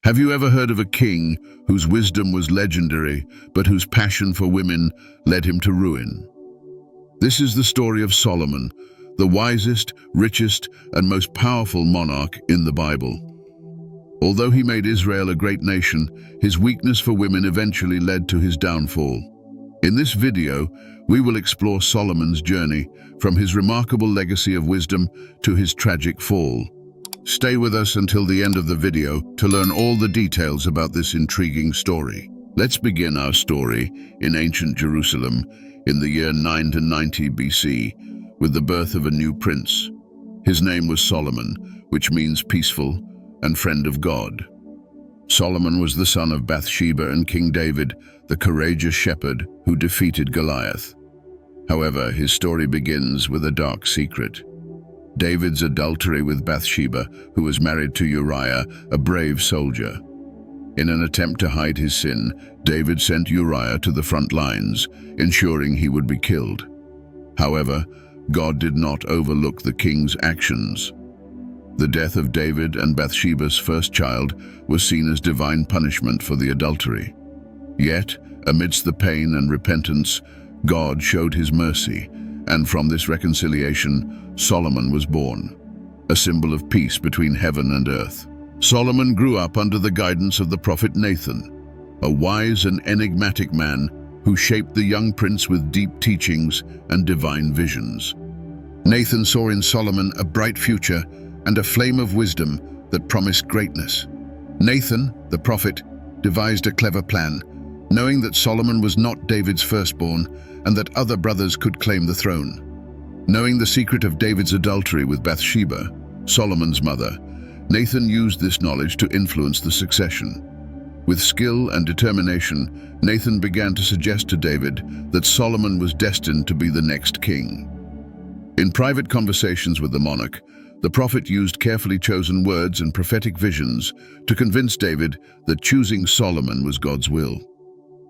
Have you ever heard of a king whose wisdom was legendary, but whose passion for women led him to ruin? This is the story of Solomon, the wisest, richest, and most powerful monarch in the Bible. Although he made Israel a great nation, his weakness for women eventually led to his downfall. In this video, we will explore Solomon's journey, from his remarkable legacy of wisdom to his tragic fall. Stay with us until the end of the video to learn all the details about this intriguing story. Let's begin our story in ancient Jerusalem in the year 990 BC with the birth of a new prince. His name was Solomon, which means peaceful and friend of God. Solomon was the son of Bathsheba and King David, the courageous shepherd who defeated Goliath. However, his story begins with a dark secret. David's adultery with Bathsheba, who was married to Uriah, a brave soldier. In an attempt to hide his sin, David sent Uriah to the front lines, ensuring he would be killed. However, God did not overlook the king's actions. The death of David and Bathsheba's first child was seen as divine punishment for the adultery. Yet, amidst the pain and repentance, God showed his mercy, and from this reconciliation, Solomon was born, a symbol of peace between heaven and earth. Solomon grew up under the guidance of the prophet Nathan, a wise and enigmatic man who shaped the young prince with deep teachings and divine visions. Nathan saw in Solomon a bright future and a flame of wisdom that promised greatness. Nathan, the prophet, devised a clever plan, knowing that Solomon was not David's firstborn and that other brothers could claim the throne. Knowing the secret of David's adultery with Bathsheba, Solomon's mother, Nathan used this knowledge to influence the succession. With skill and determination, Nathan began to suggest to David that Solomon was destined to be the next king. In private conversations with the monarch, the prophet used carefully chosen words and prophetic visions to convince David that choosing Solomon was God's will.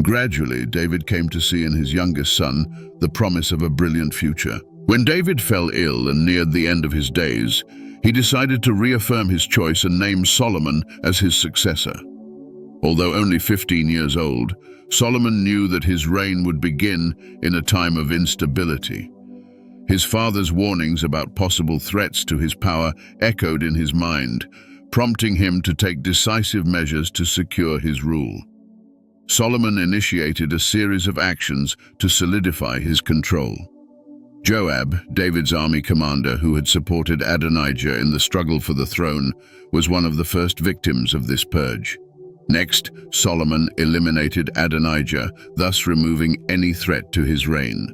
Gradually, David came to see in his youngest son the promise of a brilliant future. When David fell ill and neared the end of his days, he decided to reaffirm his choice and name Solomon as his successor. Although only 15 years old, Solomon knew that his reign would begin in a time of instability. His father's warnings about possible threats to his power echoed in his mind, prompting him to take decisive measures to secure his rule. Solomon initiated a series of actions to solidify his control. Joab, David's army commander who had supported Adonijah in the struggle for the throne, was one of the first victims of this purge. Next, Solomon eliminated Adonijah, thus removing any threat to his reign.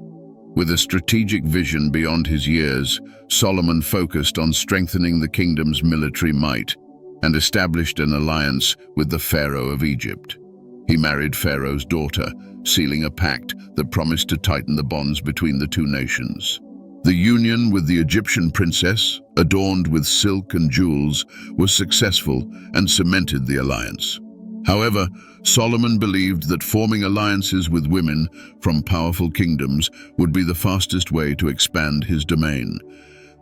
With a strategic vision beyond his years, Solomon focused on strengthening the kingdom's military might and established an alliance with the Pharaoh of Egypt. He married Pharaoh's daughter, sealing a pact that promised to tighten the bonds between the two nations. The union with the Egyptian princess, adorned with silk and jewels, was successful and cemented the alliance. However, Solomon believed that forming alliances with women from powerful kingdoms would be the fastest way to expand his domain.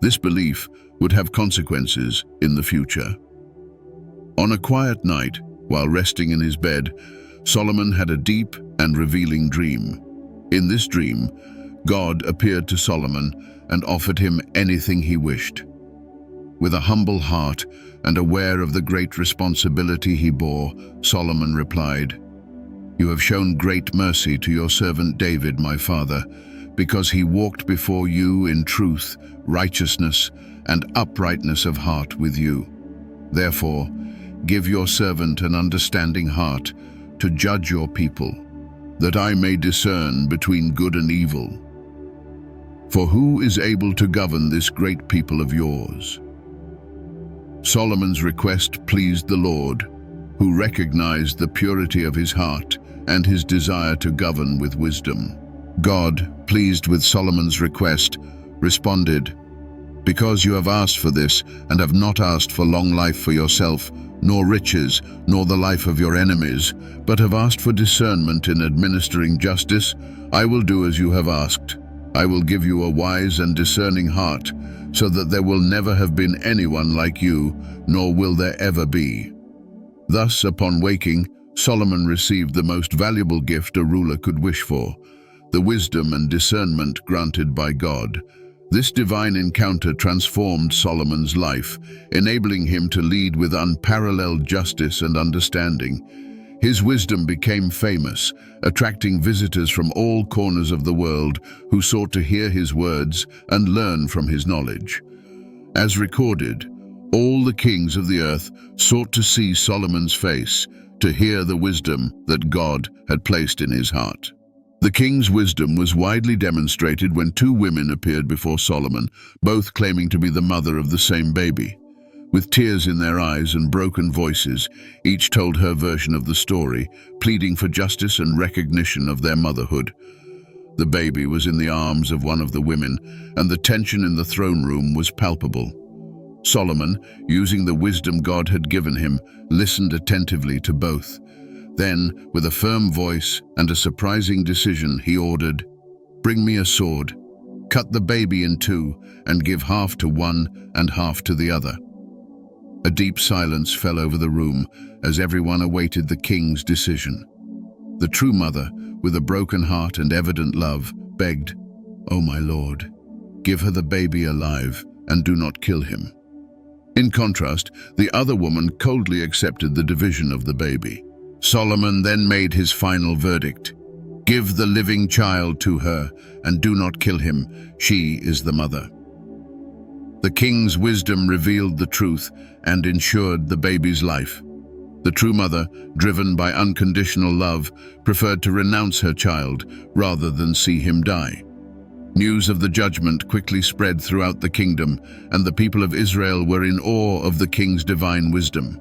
This belief would have consequences in the future. On a quiet night, while resting in his bed, Solomon had a deep and revealing dream. In this dream, God appeared to Solomon and offered him anything he wished. With a humble heart and aware of the great responsibility he bore, Solomon replied, "You have shown great mercy to your servant David, my father, because he walked before you in truth, righteousness, and uprightness of heart with you. Therefore, give your servant an understanding heart to judge your people, that I may discern between good and evil. For who is able to govern this great people of yours?" Solomon's request pleased the Lord, who recognized the purity of his heart and his desire to govern with wisdom. God, pleased with Solomon's request, responded, "Because you have asked for this and have not asked for long life for yourself, nor riches, nor the life of your enemies, but have asked for discernment in administering justice, I will do as you have asked. I will give you a wise and discerning heart, so that there will never have been anyone like you, nor will there ever be." Thus, upon waking, Solomon received the most valuable gift a ruler could wish for, the wisdom and discernment granted by God. This divine encounter transformed Solomon's life, enabling him to lead with unparalleled justice and understanding. His wisdom became famous, attracting visitors from all corners of the world who sought to hear his words and learn from his knowledge. As recorded, all the kings of the earth sought to see Solomon's face, to hear the wisdom that God had placed in his heart. The king's wisdom was widely demonstrated when two women appeared before Solomon, both claiming to be the mother of the same baby. With tears in their eyes and broken voices, each told her version of the story, pleading for justice and recognition of their motherhood. The baby was in the arms of one of the women, and the tension in the throne room was palpable. Solomon, using the wisdom God had given him, listened attentively to both. Then, with a firm voice and a surprising decision, he ordered, "Bring me a sword, cut the baby in two, and give half to one and half to the other." A deep silence fell over the room as everyone awaited the king's decision. The true mother, with a broken heart and evident love, begged, "Oh my lord, give her the baby alive and do not kill him." In contrast, the other woman coldly accepted the division of the baby. Solomon then made his final verdict. "Give the living child to her, and do not kill him. She is the mother." The king's wisdom revealed the truth and ensured the baby's life. The true mother, driven by unconditional love, preferred to renounce her child rather than see him die. News of the judgment quickly spread throughout the kingdom, and the people of Israel were in awe of the king's divine wisdom.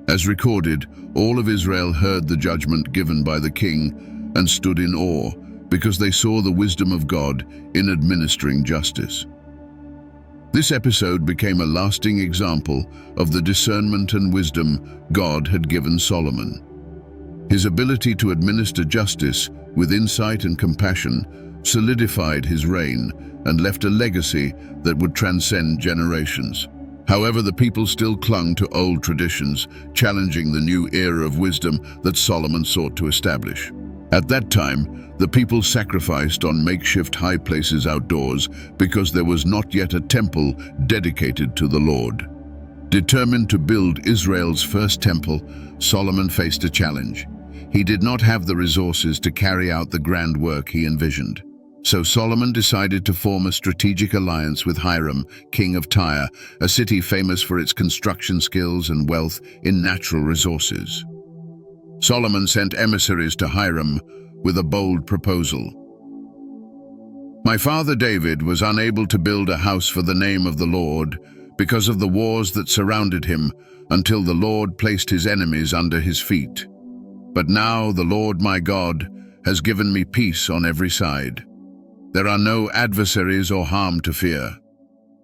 As recorded, all of Israel heard the judgment given by the king and stood in awe because they saw the wisdom of God in administering justice. This episode became a lasting example of the discernment and wisdom God had given Solomon. His ability to administer justice with insight and compassion solidified his reign and left a legacy that would transcend generations. However, the people still clung to old traditions, challenging the new era of wisdom that Solomon sought to establish. At that time, the people sacrificed on makeshift high places outdoors because there was not yet a temple dedicated to the Lord. Determined to build Israel's first temple, Solomon faced a challenge. He did not have the resources to carry out the grand work he envisioned. So Solomon decided to form a strategic alliance with Hiram, king of Tyre, a city famous for its construction skills and wealth in natural resources. Solomon sent emissaries to Hiram with a bold proposal. "My father David was unable to build a house for the name of the Lord because of the wars that surrounded him until the Lord placed his enemies under his feet. But now the Lord my God has given me peace on every side. There are no adversaries or harm to fear.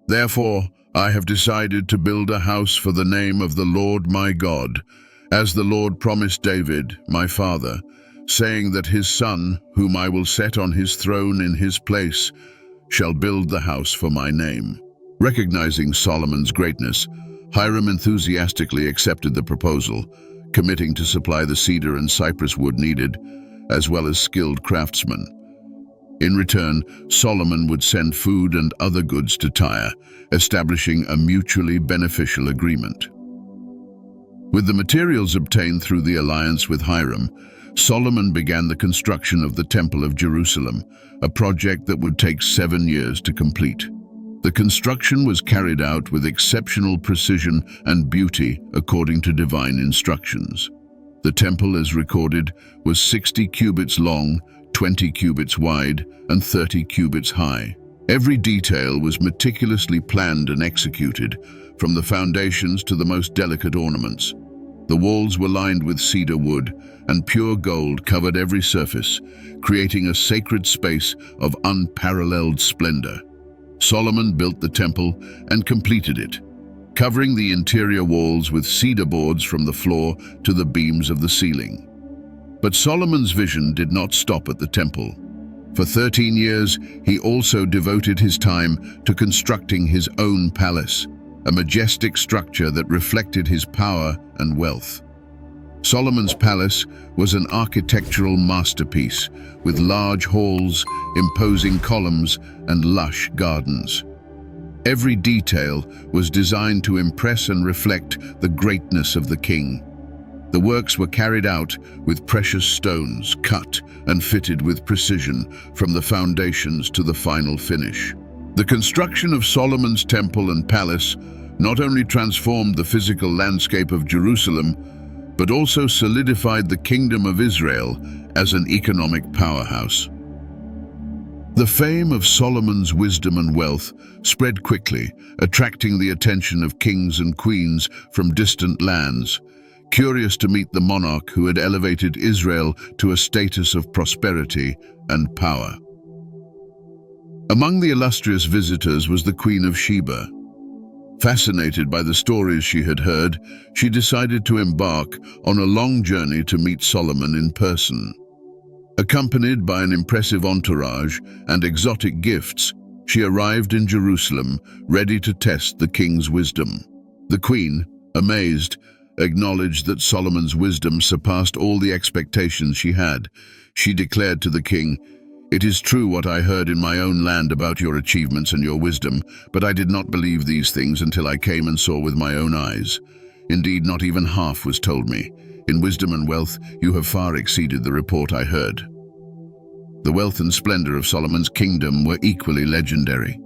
Therefore, I have decided to build a house for the name of the Lord my God, as the Lord promised David, my father, saying that his son, whom I will set on his throne in his place, shall build the house for my name." Recognizing Solomon's greatness, Hiram enthusiastically accepted the proposal, committing to supply the cedar and cypress wood needed, as well as skilled craftsmen. In return, Solomon would send food and other goods to Tyre, establishing a mutually beneficial agreement. With the materials obtained through the alliance with Hiram, Solomon began the construction of the Temple of Jerusalem, a project that would take 7 years to complete. The construction was carried out with exceptional precision and beauty according to divine instructions. The temple, as recorded, was 60 cubits long, 20 cubits wide, and 30 cubits high. Every detail was meticulously planned and executed, from the foundations to the most delicate ornaments. The walls were lined with cedar wood, and pure gold covered every surface, creating a sacred space of unparalleled splendor. Solomon built the temple and completed it, covering the interior walls with cedar boards from the floor to the beams of the ceiling. But Solomon's vision did not stop at the temple. For 13 years, he also devoted his time to constructing his own palace, a majestic structure that reflected his power and wealth. Solomon's palace was an architectural masterpiece, with large halls, imposing columns, and lush gardens. Every detail was designed to impress and reflect the greatness of the king. The works were carried out with precious stones, cut and fitted with precision from the foundations to the final finish. The construction of Solomon's temple and palace not only transformed the physical landscape of Jerusalem, but also solidified the kingdom of Israel as an economic powerhouse. The fame of Solomon's wisdom and wealth spread quickly, attracting the attention of kings and queens from distant lands, curious to meet the monarch who had elevated Israel to a status of prosperity and power. Among the illustrious visitors was the Queen of Sheba. Fascinated by the stories she had heard, she decided to embark on a long journey to meet Solomon in person. Accompanied by an impressive entourage and exotic gifts, she arrived in Jerusalem, ready to test the king's wisdom. The queen, amazed, acknowledged that Solomon's wisdom surpassed all the expectations she had. She declared to the king, "It is true what I heard in my own land about your achievements and your wisdom, but I did not believe these things until I came and saw with my own eyes. Indeed, not even half was told me. In wisdom and wealth, you have far exceeded the report I heard." The wealth and splendor of Solomon's kingdom were equally legendary.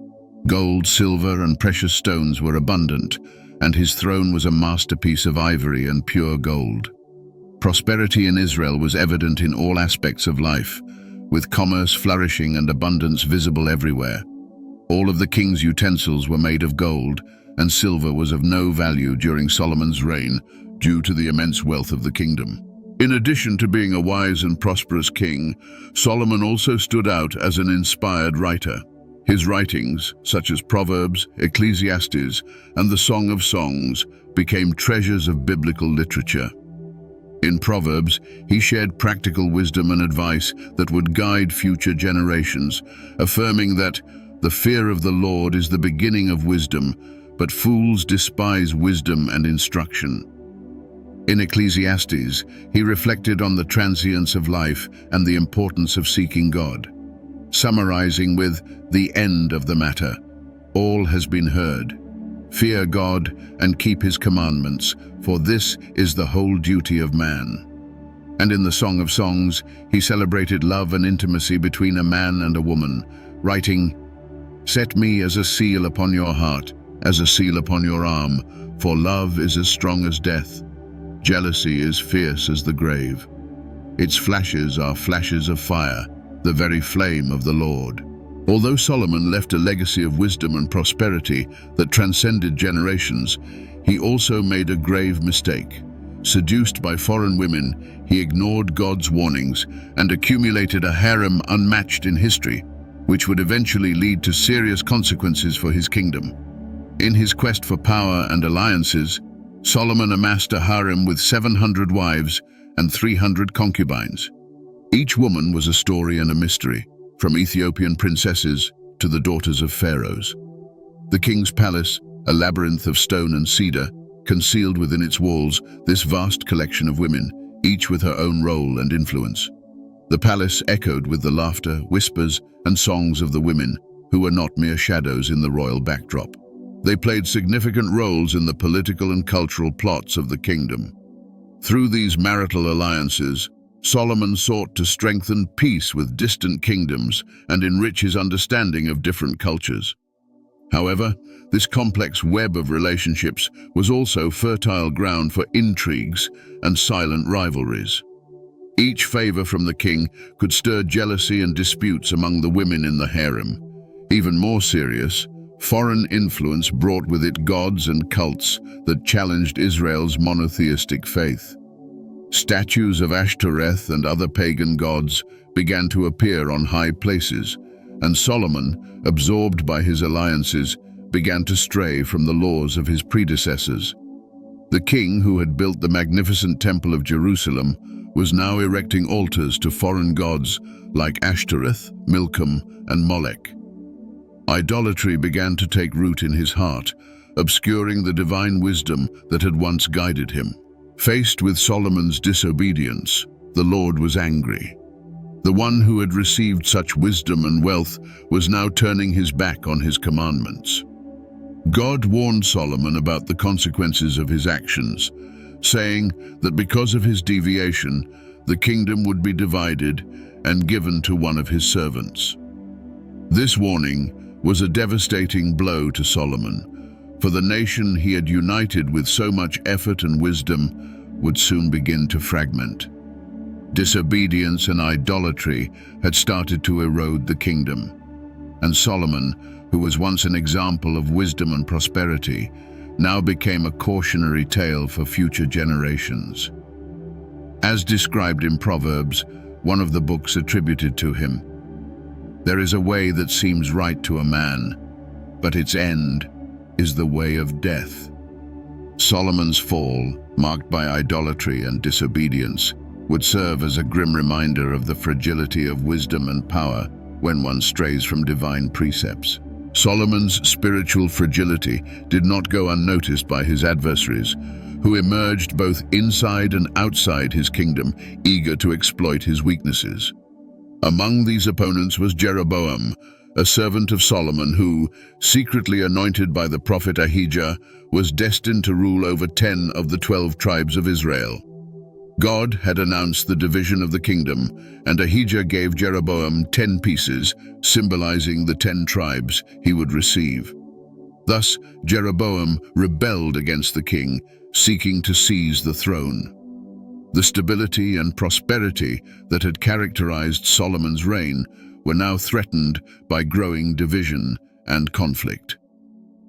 Gold, silver, and precious stones were abundant, and his throne was a masterpiece of ivory and pure gold. Prosperity in Israel was evident in all aspects of life, with commerce flourishing and abundance visible everywhere. All of the king's utensils were made of gold, and silver was of no value during Solomon's reign due to the immense wealth of the kingdom. In addition to being a wise and prosperous king, Solomon also stood out as an inspired writer. His writings, such as Proverbs, Ecclesiastes, and the Song of Songs, became treasures of biblical literature. In Proverbs, he shared practical wisdom and advice that would guide future generations, affirming that the fear of the Lord is the beginning of wisdom, but fools despise wisdom and instruction. In Ecclesiastes, he reflected on the transience of life and the importance of seeking God, summarizing with the end of the matter. All has been heard. Fear God and keep his commandments, for this is the whole duty of man. And in the Song of Songs, he celebrated love and intimacy between a man and a woman, writing, "Set me as a seal upon your heart, as a seal upon your arm, for love is as strong as death. Jealousy is fierce as the grave. Its flashes are flashes of fire, the very flame of the Lord." Although Solomon left a legacy of wisdom and prosperity that transcended generations, he also made a grave mistake. Seduced by foreign women, he ignored God's warnings and accumulated a harem unmatched in history, which would eventually lead to serious consequences for his kingdom. In his quest for power and alliances, Solomon amassed a harem with 700 wives and 300 concubines. Each woman was a story and a mystery, from Ethiopian princesses to the daughters of pharaohs. The king's palace, a labyrinth of stone and cedar, concealed within its walls this vast collection of women, each with her own role and influence. The palace echoed with the laughter, whispers, and songs of the women, who were not mere shadows in the royal backdrop. They played significant roles in the political and cultural plots of the kingdom. Through these marital alliances, Solomon sought to strengthen peace with distant kingdoms and enrich his understanding of different cultures. However, this complex web of relationships was also fertile ground for intrigues and silent rivalries. Each favor from the king could stir jealousy and disputes among the women in the harem. Even more serious, foreign influence brought with it gods and cults that challenged Israel's monotheistic faith. Statues of Ashtoreth and other pagan gods began to appear on high places, and Solomon, absorbed by his alliances, began to stray from the laws of his predecessors. The king, who had built the magnificent temple of Jerusalem, was now erecting altars to foreign gods like Ashtoreth, Milcom, and Molech. Idolatry began to take root in his heart, obscuring the divine wisdom that had once guided him. Faced with Solomon's disobedience, the Lord was angry. The one who had received such wisdom and wealth was now turning his back on his commandments. God warned Solomon about the consequences of his actions, saying that because of his deviation, the kingdom would be divided and given to one of his servants. This warning was a devastating blow to Solomon, for the nation he had united with so much effort and wisdom would soon begin to fragment. Disobedience and idolatry had started to erode the kingdom, and Solomon, who was once an example of wisdom and prosperity, now became a cautionary tale for future generations. As described in Proverbs, one of the books attributed to him, "There is a way that seems right to a man, but its end is the way of death." Solomon's fall, marked by idolatry and disobedience, would serve as a grim reminder of the fragility of wisdom and power when one strays from divine precepts. Solomon's spiritual fragility did not go unnoticed by his adversaries, who emerged both inside and outside his kingdom, eager to exploit his weaknesses. Among these opponents was Jeroboam, a servant of Solomon who, secretly anointed by the prophet Ahijah, was destined to rule over 10 of the 12 tribes of Israel. God had announced the division of the kingdom, and Ahijah gave Jeroboam 10 pieces, symbolizing the 10 tribes he would receive. Thus, Jeroboam rebelled against the king, seeking to seize the throne. The stability and prosperity that had characterized Solomon's reign were now threatened by growing division and conflict.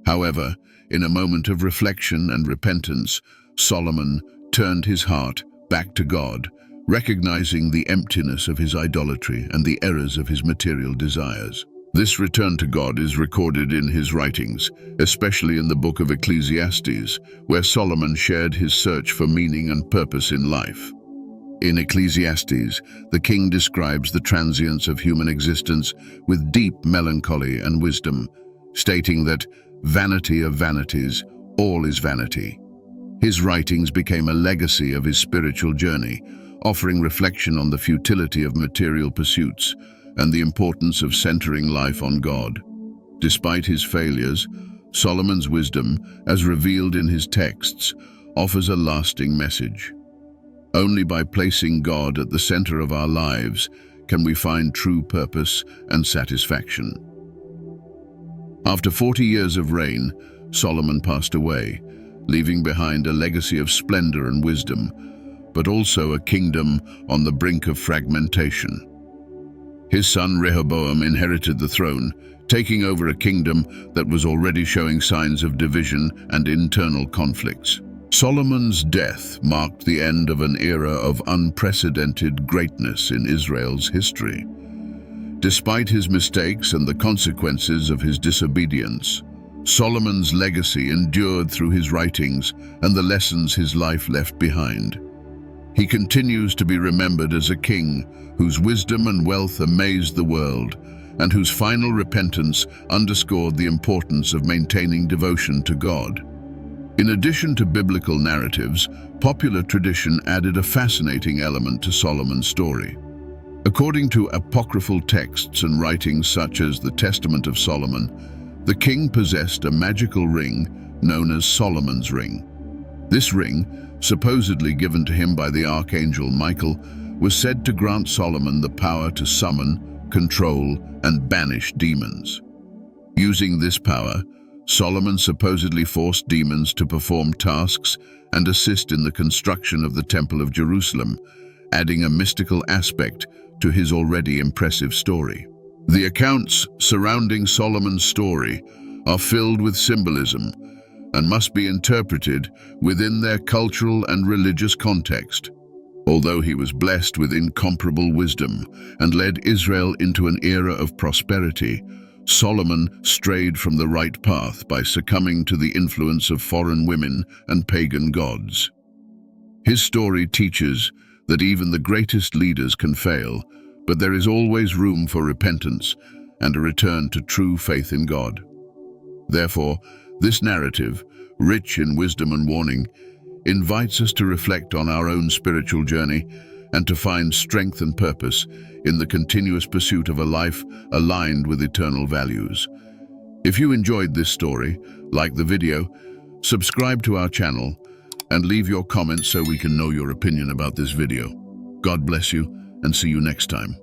However, in a moment of reflection and repentance, Solomon turned his heart back to God, recognizing the emptiness of his idolatry and the errors of his material desires. This return to God is recorded in his writings, especially in the book of Ecclesiastes, where Solomon shared his search for meaning and purpose in life. In Ecclesiastes, the king describes the transience of human existence with deep melancholy and wisdom, stating that vanity of vanities, all is vanity. His writings became a legacy of his spiritual journey, offering reflection on the futility of material pursuits and the importance of centering life on God. Despite his failures, Solomon's wisdom, as revealed in his texts, offers a lasting message. Only by placing God at the center of our lives can we find true purpose and satisfaction. After 40 years of reign, Solomon passed away, leaving behind a legacy of splendor and wisdom, but also a kingdom on the brink of fragmentation. His son Rehoboam inherited the throne, taking over a kingdom that was already showing signs of division and internal conflicts. Solomon's death marked the end of an era of unprecedented greatness in Israel's history. Despite his mistakes and the consequences of his disobedience, Solomon's legacy endured through his writings and the lessons his life left behind. He continues to be remembered as a king whose wisdom and wealth amazed the world, and whose final repentance underscored the importance of maintaining devotion to God. In addition to biblical narratives, popular tradition added a fascinating element to Solomon's story. According to apocryphal texts and writings such as the Testament of Solomon, the king possessed a magical ring known as Solomon's ring. This ring, supposedly given to him by the archangel Michael, was said to grant Solomon the power to summon, control, and banish demons. Using this power, Solomon supposedly forced demons to perform tasks and assist in the construction of the Temple of Jerusalem, adding a mystical aspect to his already impressive story. The accounts surrounding Solomon's story are filled with symbolism and must be interpreted within their cultural and religious context. Although he was blessed with incomparable wisdom and led Israel into an era of prosperity, Solomon strayed from the right path by succumbing to the influence of foreign women and pagan gods. His story teaches that even the greatest leaders can fail, but there is always room for repentance and a return to true faith in God. Therefore, this narrative, rich in wisdom and warning, invites us to reflect on our own spiritual journey and to find strength and purpose in the continuous pursuit of a life aligned with eternal values. If you enjoyed this story, like the video, subscribe to our channel, and leave your comments so we can know your opinion about this video. God bless you, and see you next time.